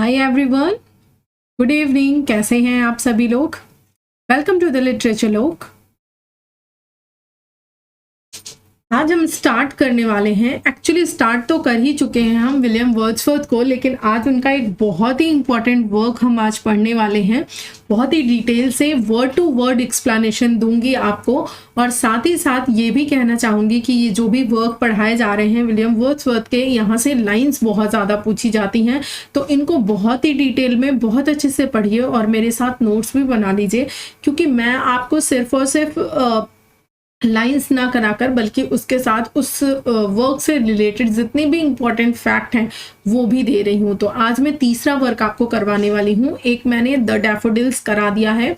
Hi everyone, good evening. कैसे हैं आप सभी लोग? वेलकम टू द लिटरेचर लोग। आज हम स्टार्ट करने वाले हैं, एक्चुअली स्टार्ट तो कर ही चुके हैं हम विलियम वर्ड्सवर्थ को, लेकिन आज उनका एक बहुत ही इंपॉर्टेंट वर्क हम आज पढ़ने वाले हैं। बहुत ही डिटेल से वर्ड टू वर्ड एक्सप्लेनेशन दूंगी आपको, और साथ ही साथ ये भी कहना चाहूँगी कि ये जो भी वर्क पढ़ाए जा रहे हैं विलियम वर्ड्सवर्थ के, यहाँ से लाइंस बहुत ज़्यादा पूछी जाती हैं, तो इनको बहुत ही डिटेल में बहुत अच्छे से पढ़िए और मेरे साथ नोट्स भी बना लीजिए, क्योंकि मैं आपको सिर्फ और सिर्फ लाइंस ना कराकर बल्कि उसके साथ उस वर्क से रिलेटेड जितने भी इम्पोर्टेंट फैक्ट हैं वो भी दे रही हूँ। तो आज मैं तीसरा वर्क आपको करवाने वाली हूँ। एक मैंने द डैफोडिल्स करा दिया है,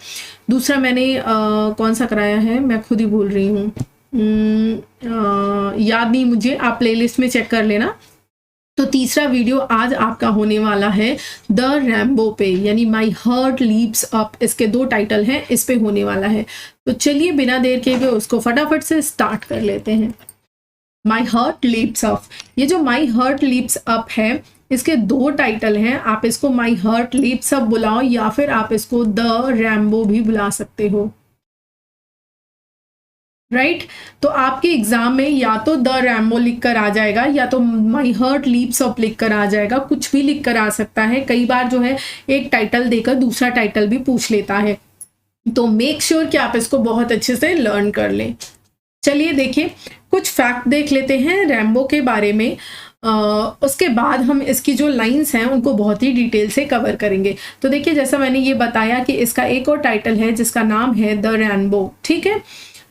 दूसरा मैंने कौन सा कराया है मैं खुद ही भूल रही हूँ, याद नहीं मुझे, आप प्लेलिस्ट में चेक कर लेना। तो तीसरा वीडियो आज आपका होने वाला है द रैम्बो पे, यानी माई हार्ट लीप्स अप, इसके दो टाइटल हैं, इस पे होने वाला है। तो चलिए बिना देर के हुए उसको फटाफट से स्टार्ट कर लेते हैं। माई हार्ट लीप्स अप, ये जो माई हार्ट लीप्स अप है इसके दो टाइटल हैं। आप इसको माई हार्ट लीप्स अप बुलाओ या फिर आप इसको द रैम्बो भी बुला सकते हो, राइट तो आपके एग्जाम में या तो द रैम्बो लिख कर आ जाएगा या तो माई हार्ट लीप्स अप लिख कर आ जाएगा, कुछ भी लिख कर आ सकता है। कई बार जो है एक टाइटल देकर दूसरा टाइटल भी पूछ लेता है, तो मेक श्योर कि आप इसको बहुत अच्छे से लर्न कर लें। चलिए देखिए, कुछ फैक्ट देख लेते हैं रैम्बो के बारे में, उसके बाद हम इसकी जो लाइंस हैं उनको बहुत ही डिटेल से कवर करेंगे। तो देखिए, जैसा मैंने ये बताया कि इसका एक और टाइटल है जिसका नाम है द रैम्बो, ठीक है।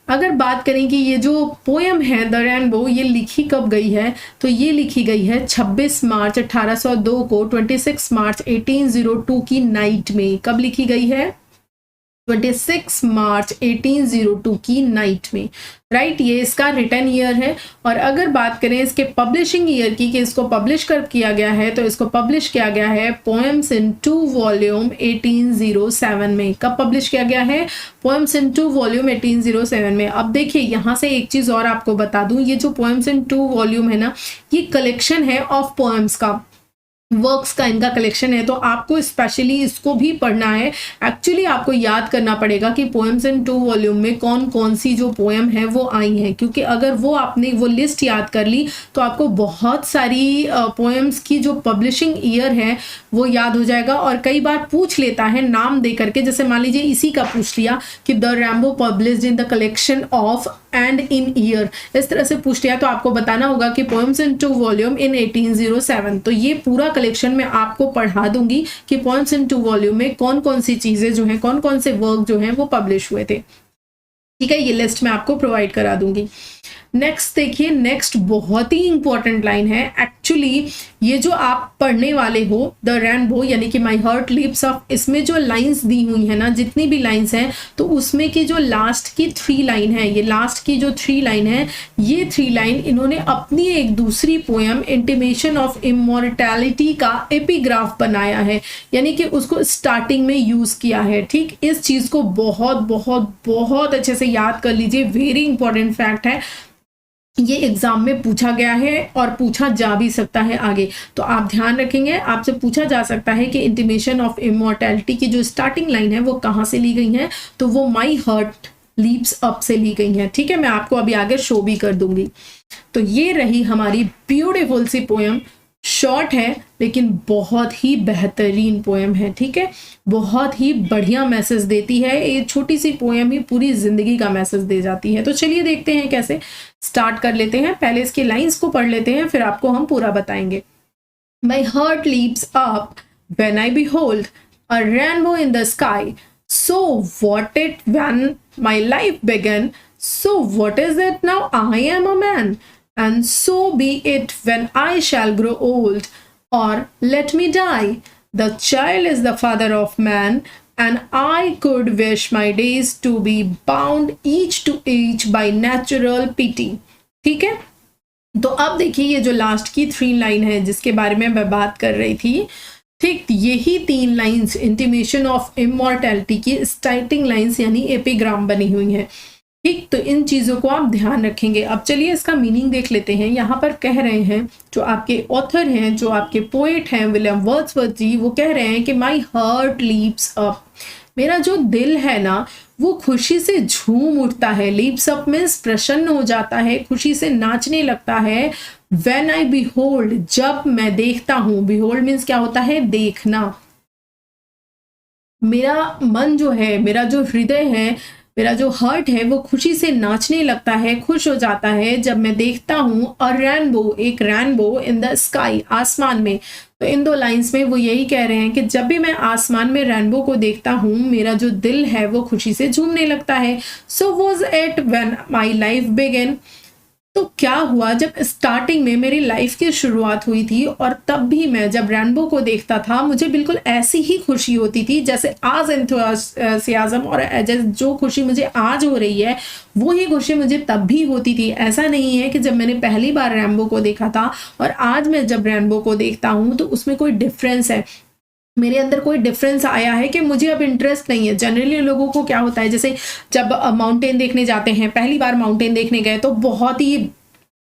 अगर बात करें कि ये जो पोएम है द रैम्बो, ये लिखी कब गई है, तो ये लिखी गई है 26 मार्च 1802 को 26 मार्च 1802 की नाइट में। कब लिखी गई है? 26 मार्च 1802 की नाइट में, राइट। ये इसका रिटन ईयर है। और अगर बात करें इसके पब्लिशिंग ईयर की कि इसको पब्लिश कब किया गया है, तो इसको पब्लिश किया गया है पोएम्स इन 2 वॉल्यूम 1807 में। कब पब्लिश किया गया है? पोएम्स इन 2 वॉल्यूम 1807 में। अब देखिए, यहाँ से एक चीज और आपको बता दूं, ये जो पोएम्स इन 2 वॉल्यूम है ना, ये कलेक्शन है ऑफ पोएम्स का, वर्क्स का इनका कलेक्शन है। तो आपको स्पेशली इसको भी पढ़ना है। एक्चुअली आपको याद करना पड़ेगा कि पोएम्स इन 2 वॉल्यूम में कौन कौन सी जो पोएम है वो आई हैं, क्योंकि अगर वो आपने वो लिस्ट याद कर ली तो आपको बहुत सारी पोएम्स की जो पब्लिशिंग ईयर है वो याद हो जाएगा। और कई बार पूछ लेता है नाम दे करके, जैसे मान लीजिए इसी का पूछ लिया कि the Rambo published in the collection of and in year, इस तरह से पूछ लिया तो आपको बताना होगा कि पोएम्स इन 2 वॉल्यूम इन 1807। तो ये पूरा कलेक्शन में आपको पढ़ा दूंगी कि पोएम्स इन 2 वॉल्यूम में कौन कौन सी चीजें जो हैं, कौन कौन से वर्क जो हैं वो पब्लिश हुए थे, ठीक है। ये लिस्ट मैं आपको प्रोवाइड करा दूंगी। नेक्स्ट देखिए, नेक्स्ट बहुत ही इंपॉर्टेंट लाइन है। एक्चुअली ये जो आप पढ़ने वाले हो द रैम्बो यानी कि माई हार्ट लीप्स अप, इसमें जो लाइंस दी हुई है ना, जितनी भी लाइंस हैं, तो उसमें की जो लास्ट की 3 लाइन है, ये लास्ट की जो 3 लाइन है, ये 3 लाइन इन्होंने अपनी एक दूसरी पोएम इंटीमेशन ऑफ इमॉर्टैलिटी का एपिग्राफ बनाया है, यानी कि उसको स्टार्टिंग में यूज किया है, ठीक। इस चीज को बहुत बहुत बहुत अच्छे से याद कर लीजिए, वेरी इंपॉर्टेंट फैक्ट है। ये एग्जाम में पूछा गया है और पूछा जा भी सकता है आगे, तो आप ध्यान रखेंगे। आपसे पूछा जा सकता है कि इंटीमेशन ऑफ इमॉर्टैलिटी की जो स्टार्टिंग लाइन है वो कहाँ से ली गई है, तो वो माई हार्ट लीप्स अप से ली गई है, ठीक है। मैं आपको अभी आगे शो भी कर दूंगी। तो ये रही हमारी ब्यूटीफुल सी पोएम, शॉर्ट है लेकिन बहुत ही बेहतरीन पोएम है, ठीक है। बहुत ही बढ़िया मैसेज देती है ये छोटी सी पोएम ही, पूरी जिंदगी का मैसेज दे जाती है। तो चलिए देखते हैं कैसे, स्टार्ट कर लेते हैं। पहले इसकी लाइंस को पढ़ लेते हैं, फिर आपको हम पूरा बताएंगे। My heart leaps up when I behold a rainbow in the sky, so what it when my life began, so what is it now I am a man, and so be it when I shall grow old, or let me die. The child is the father of man, and I could wish my days to be bound each to each by natural pity, ठीक है। तो अब देखिए, ये जो last की 3 line है जिसके बारे में मैं बात कर रही थी, ठीक, यही 3 लाइंस इंटीमेशन ऑफ इमॉर्टैलिटी की स्टार्टिंग लाइंस यानी एपिग्राम बनी हुई हैं। ठीक, तो इन चीज़ों को आप ध्यान रखेंगे। अब चलिए इसका मीनिंग देख लेते हैं। यहाँ पर कह रहे हैं, जो आपके ऑथर हैं, जो आपके पोएट हैं विलियम वर्ड्सवर्थ जी, वो कह रहे हैं कि माई हार्ट लीप्स अप, मेरा जो दिल है ना वो खुशी से झूम उठता है। लीप्स अप मीन्स प्रसन्न हो जाता है, खुशी से नाचने लगता है। व्हेन आई बिहोल्ड, जब मैं देखता हूँ, बिहोल्ड मीन्स क्या होता है, देखना। मेरा मन जो है, मेरा जो हृदय है, मेरा जो हार्ट है वो खुशी से नाचने लगता है, खुश हो जाता है जब मैं देखता हूँ अ रेनबो, एक रेनबो इन द स्काई, आसमान में। तो इन दो लाइंस में वो यही कह रहे हैं कि जब भी मैं आसमान में रेनबो को देखता हूँ मेरा जो दिल है वो खुशी से झूमने लगता है। So was it when my life began, तो क्या हुआ जब स्टार्टिंग में मेरी लाइफ की शुरुआत हुई थी, और तब भी मैं जब रेनबो को देखता था मुझे बिल्कुल ऐसी ही खुशी होती थी जैसे आज एंथुसियाज्म, और जो खुशी मुझे आज हो रही है वो ही खुशी मुझे तब भी होती थी। ऐसा नहीं है कि जब मैंने पहली बार रेनबो को देखा था और आज मैं जब रेनबो को देखता हूँ तो उसमें कोई डिफरेंस है, मेरे अंदर कोई डिफरेंस आया है कि मुझे अब इंटरेस्ट नहीं है। जनरली लोगों को क्या होता है, जैसे जब माउंटेन देखने जाते हैं, पहली बार माउंटेन देखने गए तो बहुत ही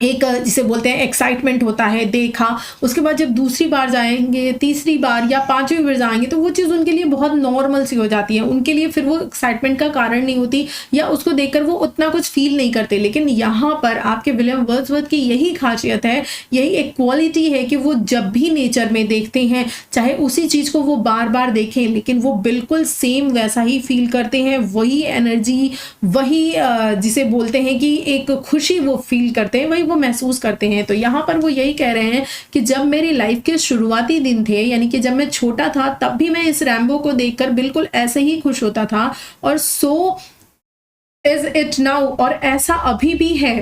एक जिसे बोलते हैं एक्साइटमेंट होता है, देखा, उसके बाद जब दूसरी बार जाएंगे, तीसरी बार या पांचवी बार जाएंगे तो वो चीज़ उनके लिए बहुत नॉर्मल सी हो जाती है, उनके लिए फिर वो एक्साइटमेंट का कारण नहीं होती या उसको देखकर वो उतना कुछ फील नहीं करते। लेकिन यहाँ पर आपके विलियम वर्ड्सवर्थ की यही खासियत है, यही एक क्वालिटी है कि वो जब भी नेचर में देखते हैं, चाहे उसी चीज़ को वो बार बार देखें लेकिन वो बिल्कुल सेम वैसा ही फील करते हैं, वही एनर्जी, वही जिसे बोलते हैं कि एक खुशी वो फील करते हैं, वही वो महसूस करते हैं। तो यहाँ पर वो यही कह रहे हैं कि जब मेरी लाइफ के शुरुआती दिन थे, यानी कि जब मैं छोटा था, तब भी मैं इस रैम्बो को देखकर बिल्कुल ऐसे ही खुश होता था, और सो इज इट नाउ, और ऐसा अभी भी है।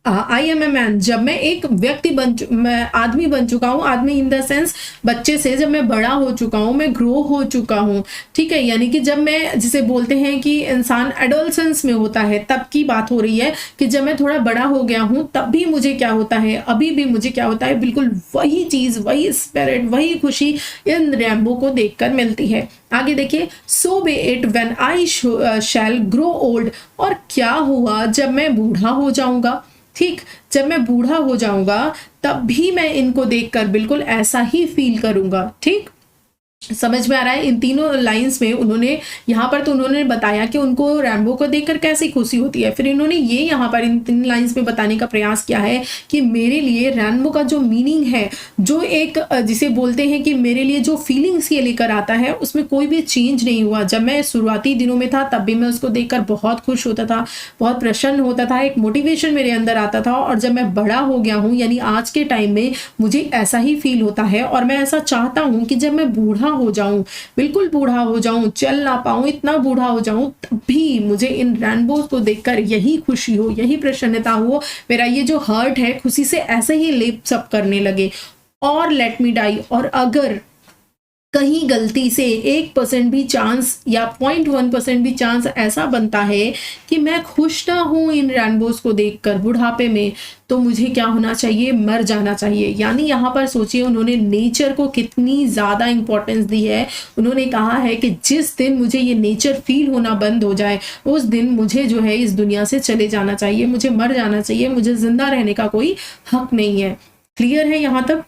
आई एम ए मैन, जब मैं एक व्यक्ति मैं आदमी बन चुका हूँ, आदमी इन द सेंस बच्चे से जब मैं बड़ा हो चुका हूँ, मैं ग्रो हो चुका हूँ, ठीक है, यानी कि जब मैं, जिसे बोलते हैं कि इंसान एडोलसेंस में होता है, तब की बात हो रही है कि जब मैं थोड़ा बड़ा हो गया हूँ तब भी मुझे क्या होता है, अभी भी मुझे क्या होता है, बिल्कुल वही चीज, वही स्पिरिट, वही खुशी इन रैम्बो को देखकर मिलती है। आगे देखिए, so be it when I shall grow old, और क्या हुआ जब मैं बूढ़ा हो जाऊंगा, ठीक, जब मैं बूढ़ा हो जाऊंगा तब भी मैं इनको देखकर बिल्कुल ऐसा ही फील करूंगा। ठीक, समझ में आ रहा है? इन तीनों लाइंस में उन्होंने यहाँ पर तो उन्होंने बताया कि उनको रैम्बो को देखकर कैसी खुशी होती है, फिर इन्होंने ये यहाँ पर इन तीन लाइंस में बताने का प्रयास किया है कि मेरे लिए रैम्बो का जो मीनिंग है, जो एक जिसे बोलते हैं कि मेरे लिए जो फीलिंग्स ये लेकर आता है, उसमें कोई भी चेंज नहीं हुआ। जब मैं शुरुआती दिनों में था तब भी मैं उसको देखकर बहुत खुश होता था, बहुत प्रसन्न होता था, एक मोटिवेशन मेरे अंदर आता था, और जब मैं बड़ा हो गया हूँ यानी आज के टाइम में मुझे ऐसा ही फील होता है, और मैं ऐसा चाहता हूँ कि जब मैं बूढ़ा हो जाऊं, बिल्कुल बूढ़ा हो जाऊं, चल ना पाऊं, इतना बूढ़ा हो जाऊं, तब भी मुझे इन रेनबोज को देखकर यही खुशी हो, यही प्रसन्नता हो, मेरा ये जो हार्ट है खुशी से ऐसे ही लिप्स अप करने लगे। और लेट मी डाई, और अगर कहीं गलती से 1% भी चांस या 0.1% भी चांस ऐसा बनता है कि मैं खुश ना हूं इन रेनबोज को देखकर बुढ़ापे में, तो मुझे क्या होना चाहिए, मर जाना चाहिए। यानी यहाँ पर सोचिए उन्होंने नेचर को कितनी ज़्यादा इंपॉर्टेंस दी है। उन्होंने कहा है कि जिस दिन मुझे ये नेचर फील होना बंद हो जाए उस दिन मुझे जो है इस दुनिया से चले जाना चाहिए, मुझे मर जाना चाहिए, मुझे जिंदा रहने का कोई हक नहीं है। क्लियर है यहाँ तक?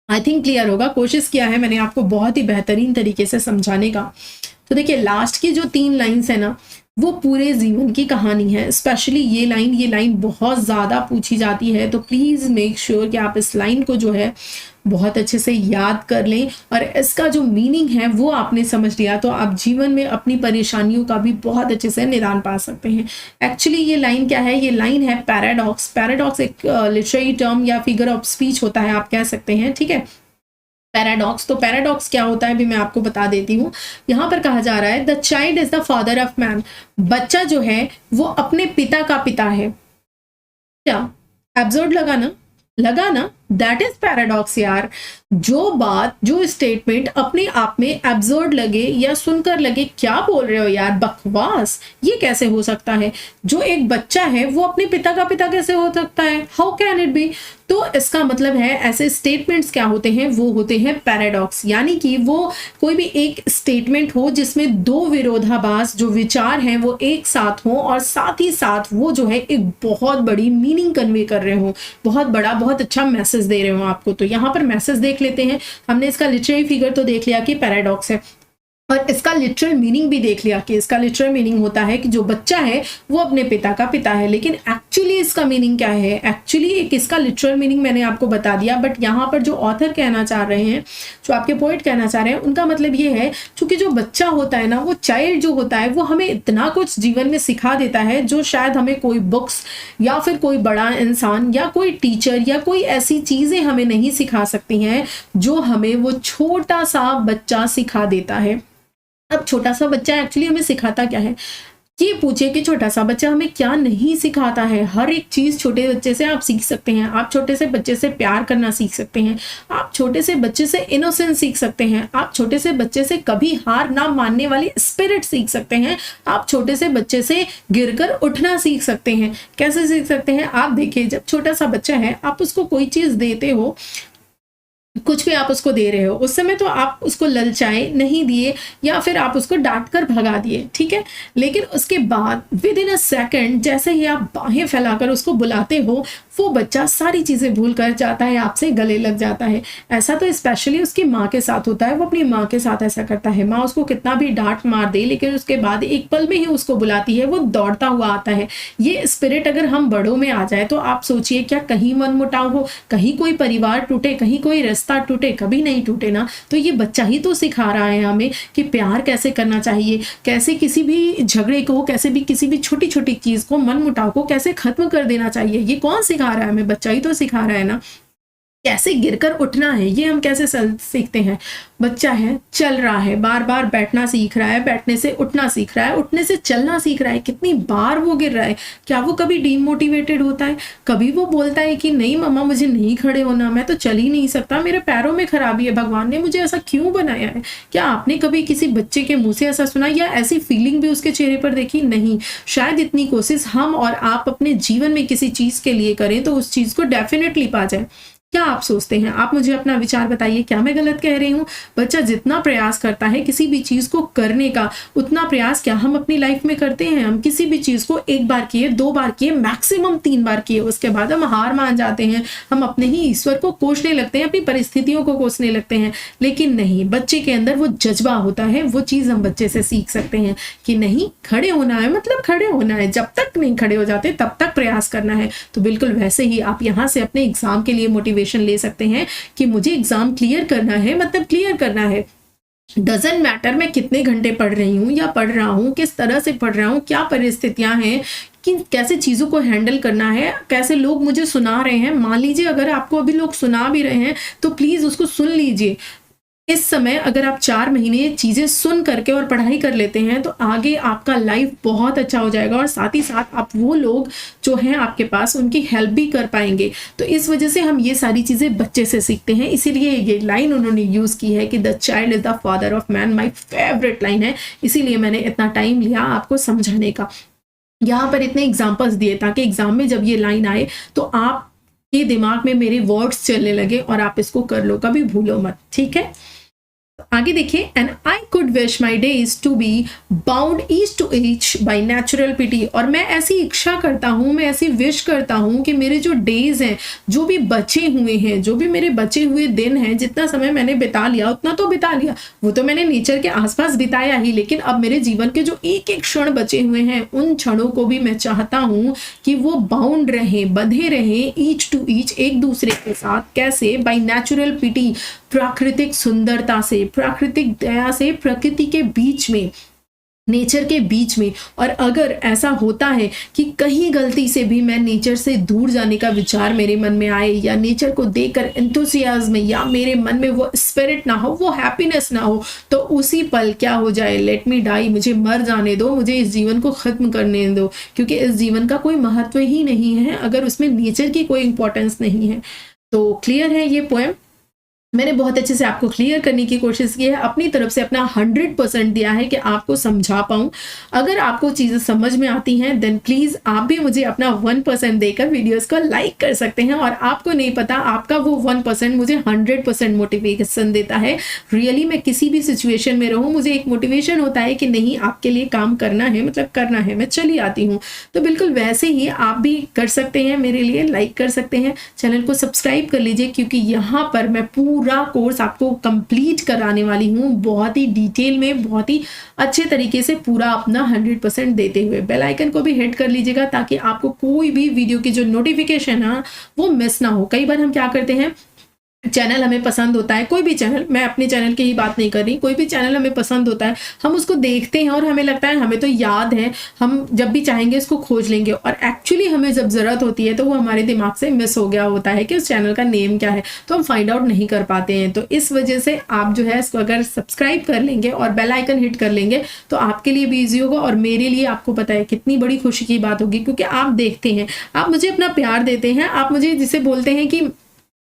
आई थिंक क्लियर होगा। कोशिश किया है मैंने आपको बहुत ही बेहतरीन तरीके से समझाने का। तो देखिए लास्ट की जो 3 लाइन्स है ना, वो पूरे जीवन की कहानी है। स्पेशली ये लाइन बहुत ज़्यादा पूछी जाती है, तो प्लीज़ मेक श्योर कि आप इस लाइन को जो है बहुत अच्छे से याद कर लें, और इसका जो मीनिंग है वो आपने समझ लिया तो आप जीवन में अपनी परेशानियों का भी बहुत अच्छे से निदान पा सकते हैं। एक्चुअली ये लाइन क्या है? ये लाइन है पैराडॉक्स। पैराडॉक्स एक लिटरेरी टर्म या फिगर ऑफ स्पीच होता है, आप कह सकते हैं, ठीक है, पैराडॉक्स। तो पैराडॉक्स क्या होता है भी मैं आपको बता देती हूँ। यहाँ पर कहा जा रहा है the child is the father of man, बच्चा जो है वो अपने पिता का पिता है। क्या एब्सर्ड लगा ना? दैट इज पैराडॉक्स यार। जो बात, जो स्टेटमेंट अपने आप में एब्सर्ड लगे या सुनकर लगे क्या बोल रहे हो यार, बकवास, ये कैसे हो सकता है? जो एक बच्चा है वो अपने पिता का पिता कैसे हो सकता है? How can it be? तो इसका मतलब है ऐसे स्टेटमेंट्स क्या होते हैं, वो होते हैं पैराडॉक्स, यानी कि वो कोई भी एक स्टेटमेंट हो जिसमें दो विरोधाभास जो विचार हैं वो एक साथ हो और साथ ही साथ वो जो है एक बहुत बड़ी मीनिंग कन्वे कर रहे हो, बहुत बड़ा बहुत अच्छा मैसेज दे रहे हो आपको। तो यहाँ पर मैसेज देख लेते हैं। हमने इसका लिटरेरी फिगर तो देख लिया कि पैराडॉक्स है, और इसका लिटरल मीनिंग भी देख लिया कि इसका लिटरल मीनिंग होता है कि जो बच्चा है वो अपने पिता का पिता है। लेकिन एक्चुअली इसका मीनिंग क्या है, एक्चुअली एक इसका लिटरल मीनिंग मैंने आपको बता दिया, बट यहाँ पर जो ऑथर कहना चाह रहे हैं, जो आपके पोइट कहना चाह रहे हैं, उनका मतलब ये है क्योंकि जो बच्चा होता है ना, वो चाइल्ड जो होता है वो हमें इतना कुछ जीवन में सिखा देता है जो शायद हमें कोई बुक्स या फिर कोई बड़ा इंसान या कोई टीचर या कोई ऐसी चीजें हमें नहीं सिखा सकती हैं जो हमें वो छोटा सा बच्चा सिखा देता है। अब छोटा सा बच्चा एक्चुअली हमें सिखाता क्या है, ये पूछे कि छोटा सा बच्चा हमें क्या नहीं सिखाता है। हर एक चीज छोटे बच्चे से आप सीख सकते हैं। आप छोटे से बच्चे से प्यार करना सीख सकते हैं, आप छोटे से बच्चे से इनोसेंस सीख सकते हैं, आप छोटे से बच्चे से कभी हार ना मानने वाली स्पिरिट सीख सकते हैं, आप छोटे से बच्चे से गिरकर उठना सीख सकते हैं। कैसे सीख सकते हैं, आप देखिए, जब छोटा सा बच्चा है आप उसको कोई चीज देते हो, कुछ भी आप उसको दे रहे हो, उस समय तो आप उसको ललचाए नहीं दिए या फिर आप उसको डांट कर भगा दिए, ठीक है। लेकिन उसके बाद विद इन अ सेकंड जैसे ही आप बाहें फैलाकर उसको बुलाते हो, वो बच्चा सारी चीजें भूल कर जाता है, आपसे गले लग जाता है। ऐसा तो स्पेशली उसकी माँ के साथ होता है, वो अपनी माँ के साथ ऐसा करता है। माँ उसको कितना भी डांट मार दे लेकिन उसके बाद एक पल में ही उसको बुलाती है, वो दौड़ता हुआ आता है। ये स्पिरिट अगर हम बड़ों में आ जाए तो आप सोचिए क्या कहीं मनमुटाव हो, कहीं कोई परिवार टूटे, कहीं कोई रिश्ता टूटे, कभी नहीं टूटे ना। तो ये बच्चा ही तो सिखा रहा है हमें कि प्यार कैसे करना चाहिए, कैसे किसी भी झगड़े को, कैसे भी किसी भी छोटी छोटी चीज को, मनमुटाव को कैसे खत्म कर देना चाहिए। ये कौन सिखा रहा है हमें, बच्चा ही तो सिखा रहा है ना। कैसे गिरकर उठना है ये हम कैसे सीखते हैं, बच्चा है चल रहा है, बार बार बैठना सीख रहा है, बैठने से उठना सीख रहा है, उठने से चलना सीख रहा है। कितनी बार वो गिर रहा है, क्या वो कभी डीमोटिवेटेड होता है, कभी वो बोलता है कि नहीं मम्मा मुझे नहीं खड़े होना, मैं तो चल ही नहीं सकता, मेरे पैरों में खराबी है, भगवान ने मुझे ऐसा क्यों बनाया है। क्या आपने कभी किसी बच्चे के मुंह से ऐसा सुना या ऐसी फीलिंग भी उसके चेहरे पर देखी? नहीं। शायद इतनी कोशिश हम और आप अपने जीवन में किसी चीज के लिए करें तो उस चीज को डेफिनेटली पा जाए। क्या आप सोचते हैं? आप मुझे अपना विचार बताइए, क्या मैं गलत कह रही हूँ? बच्चा जितना प्रयास करता है किसी भी चीज को करने का, उतना प्रयास क्या हम अपनी लाइफ में करते हैं? हम किसी भी चीज को एक बार किए, दो बार किए, मैक्सिमम 3 बार किए, उसके बाद हम हार मान जाते हैं, हम अपने ही ईश्वर को कोसने लगते हैं, अपनी परिस्थितियों को कोसने लगते हैं। लेकिन नहीं, बच्चे के अंदर वो जज्बा होता है, वो चीज हम बच्चे से सीख सकते हैं कि नहीं, खड़े होना है मतलब खड़े होना है, जब तक नहीं खड़े हो जाते तब तक प्रयास करना है। तो बिल्कुल वैसे ही आप यहाँ से अपने एग्जाम के लिए मोटिवेशन ले सकते हैं कि मुझे एग्जाम क्लियर करना है, मतलब क्लियर करना है। डजंट मैटर मैं कितने घंटे पढ़ रही हूँ या पढ़ रहा हूँ, किस तरह से पढ़ रहा हूँ, क्या परिस्थितियां हैं, कि कैसे चीजों को हैंडल करना है, कैसे लोग मुझे सुना रहे हैं। मान लीजिए अगर आपको अभी लोग सुना भी रहे हैं तो प्लीज उसको सुन लीजिए। इस समय अगर आप 4 महीने चीजें सुन करके और पढ़ाई कर लेते हैं तो आगे आपका लाइफ बहुत अच्छा हो जाएगा, और साथ ही साथ आप वो लोग जो हैं आपके पास उनकी हेल्प भी कर पाएंगे। तो इस वजह से हम ये सारी चीजें बच्चे से सीखते हैं। इसीलिए ये लाइन उन्होंने यूज की है कि the child is the father of man. My favourite line है, इसीलिए मैंने इतना टाइम लिया आपको समझाने का। यहाँ पर इतने एग्जाम्पल्स दिए ताकि एग्जाम में जब ये लाइन आए तो आप के दिमाग में मेरे वर्ड्स चलने लगे और आप इसको कर लो, कभी भूलो मत, ठीक है। आगे देखिए, and I could wish my days to be bound each to each by natural piety. और मैं ऐसी इच्छा करता हूँ, मैं ऐसी विश करता हूँ कि मेरे जो डेज हैं, जो भी बचे हुए हैं, जो भी मेरे बचे हुए दिन हैं, जितना समय मैंने बिता लिया उतना तो बिता लिया, वो तो मैंने नेचर के आसपास बिताया ही, लेकिन अब मेरे जीवन के जो एक एक क्षण बचे हुए हैं उन क्षणों को भी मैं चाहता हूँ कि वो बाउंड रहे, बंधे रहे ईच टू ईच, एक दूसरे के साथ। कैसे? बाई नेचुरल पिटी, प्राकृतिक सुंदरता से, प्राकृतिक दया से, प्रकृति के बीच में, नेचर के बीच में। और अगर ऐसा होता है कि कहीं गलती से भी मैं नेचर से दूर जाने का विचार मेरे मन में आए, या नेचर को देखकर एंथुसियाज्म, या मेरे मन में वो स्पिरिट ना हो, वो हैप्पीनेस ना हो, तो उसी पल क्या हो जाए, लेट मी डाई, मुझे मर जाने दो, मुझे इस जीवन को खत्म करने दो, क्योंकि इस जीवन का कोई महत्व ही नहीं है अगर उसमें नेचर की कोई इंपॉर्टेंस नहीं है। तो क्लियर है ये पोएम? मैंने बहुत अच्छे से आपको क्लियर करने की कोशिश की है, अपनी तरफ से अपना 100% दिया है कि आपको समझा पाऊँ। अगर आपको चीज़ें समझ में आती हैं देन प्लीज़ आप भी मुझे अपना 1% देकर वीडियोज़ को लाइक कर सकते हैं, और आपको नहीं पता आपका वो 1% मुझे 100% मोटिवेशन देता है। रियली मैं किसी भी सिचुएशन में रहूँ, मुझे एक मोटिवेशन होता है कि नहीं आपके लिए काम करना है, मतलब करना है, मैं चली आती हूँ। तो बिल्कुल वैसे ही आप भी कर सकते हैं, मेरे लिए लाइक कर सकते हैं, चैनल को सब्सक्राइब कर लीजिए, क्योंकि यहाँ पर मैं पूरा कोर्स आपको कंप्लीट कराने वाली हूँ, बहुत ही डिटेल में, बहुत ही अच्छे तरीके से, पूरा अपना 100% देते हुए। बेल आइकन को भी हिट कर लीजिएगा ताकि आपको कोई भी वीडियो की जो नोटिफिकेशन है वो मिस ना हो। कई बार हम क्या करते हैं, चैनल हमें पसंद होता है, कोई भी चैनल, मैं अपने चैनल की ही बात नहीं कर रही, कोई भी चैनल हमें पसंद होता है, हम उसको देखते हैं और हमें लगता है हमें तो याद है, हम जब भी चाहेंगे उसको खोज लेंगे, और एक्चुअली हमें जब ज़रूरत होती है तो वो हमारे दिमाग से मिस हो गया होता है कि उस चैनल का नेम क्या है, तो हम फाइंड आउट नहीं कर पाते हैं। तो इस वजह से आप जो है इसको अगर सब्सक्राइब कर लेंगे और बेल आइकन हिट कर लेंगे तो आपके लिए भी ईजी होगा, और मेरे लिए आपको पता है कितनी बड़ी खुशी की बात होगी, क्योंकि आप देखते हैं, आप मुझे अपना प्यार देते हैं, आप मुझे जिसे बोलते हैं कि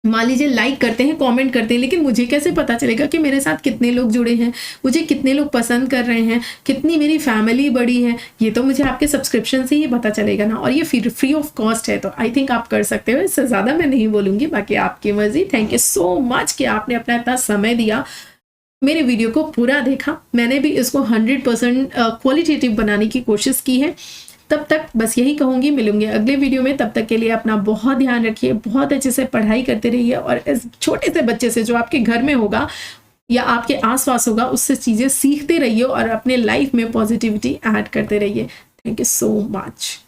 मान लीजिए लाइक करते हैं, कमेंट करते हैं, लेकिन मुझे कैसे पता चलेगा कि मेरे साथ कितने लोग जुड़े हैं, मुझे कितने लोग पसंद कर रहे हैं, कितनी मेरी फैमिली बड़ी है, ये तो मुझे आपके सब्सक्रिप्शन से ही पता चलेगा ना, और ये फ्री ऑफ कॉस्ट है, तो आई थिंक आप कर सकते हो। इससे ज़्यादा मैं नहीं बोलूँगी, बाकी आपकी मर्जी। थैंक यू सो मच कि आपने अपना इतना समय दिया, मेरे वीडियो को पूरा देखा। मैंने भी इसको 100% क्वालिटेटिव बनाने की कोशिश की है। तब तक बस यही कहूँगी, मिलूंगे अगले वीडियो में, तब तक के लिए अपना बहुत ध्यान रखिए, बहुत अच्छे से पढ़ाई करते रहिए, और इस छोटे से बच्चे से जो आपके घर में होगा या आपके आसपास होगा उससे चीज़ें सीखते रहिए और अपने लाइफ में पॉजिटिविटी ऐड करते रहिए। Thank you so much.